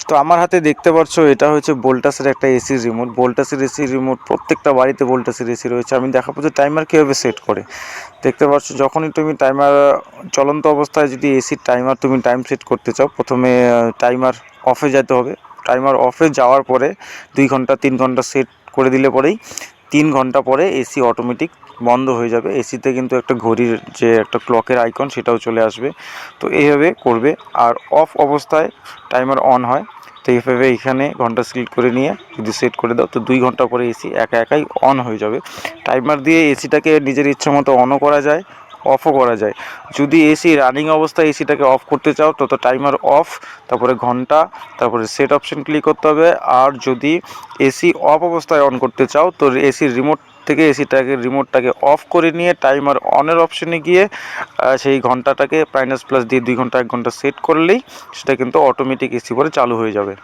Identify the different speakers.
Speaker 1: তো আমার হাতে দেখতে পাচ্ছ এটা হচ্ছে ভোল্টাসের একটা এসি রিমোট। ভোল্টাসের এসি রিমোট প্রত্যেকটা বাড়িতে ভোল্টাসের এসি রয়েছে। আমি দেখাবো যে টাইমার কীভাবে সেট করে। দেখতে পাচ্ছ যখনই তুমি টাইমার চলন্ত অবস্থায় যদি এসির টাইমার তুমি টাইম সেট করতে চাও, প্রথমে টাইমার অফে যেতে হবে। টাইমার অফে যাওয়ার পরে 2 ঘন্টা 3 ঘন্টা সেট করে দিলে পরেই 3 ঘন্টা পরে এসি অটোমেটিক বন্ধ হয়ে যাবে। এসিতে কিন্তু একটা ঘড়ির যে একটা ক্লকের আইকন সেটাও চলে আসবে। তো এইভাবে করবে। আর অফ অবস্থায় টাইমার অন হয়। তো এইভাবে এখানে ঘন্টা সিলেক্ট করে নিয়ে যদি সেট করে দাও তো 2 ঘন্টা পরে এসি একাই অন হয়ে যাবে। টাইমার দিয়ে এসিটাকে নিজের ইচ্ছা মতো অনও করা যায়, অফও করা যায়। যদি এসি রানিং অবস্থায় এসিটাকে অফ করতে চাও তো টাইমার অফ, তারপরে ঘন্টা, তারপরে সেট অপশন ক্লিক করতে হবে। আর যদি এসি অফ অবস্থায় অন করতে চাও তো এসির রিমোট থেকে রিমোটটাকে অফ করে নিয়ে টাইমার অনের অপশনে গিয়ে সেই ঘন্টাটাকে মাইনাস প্লাস দিয়ে 2 ঘন্টা 1 ঘন্টা সেট করলেই সেটা কিন্তু অটোমেটিক এসি করে চালু হয়ে যাবে।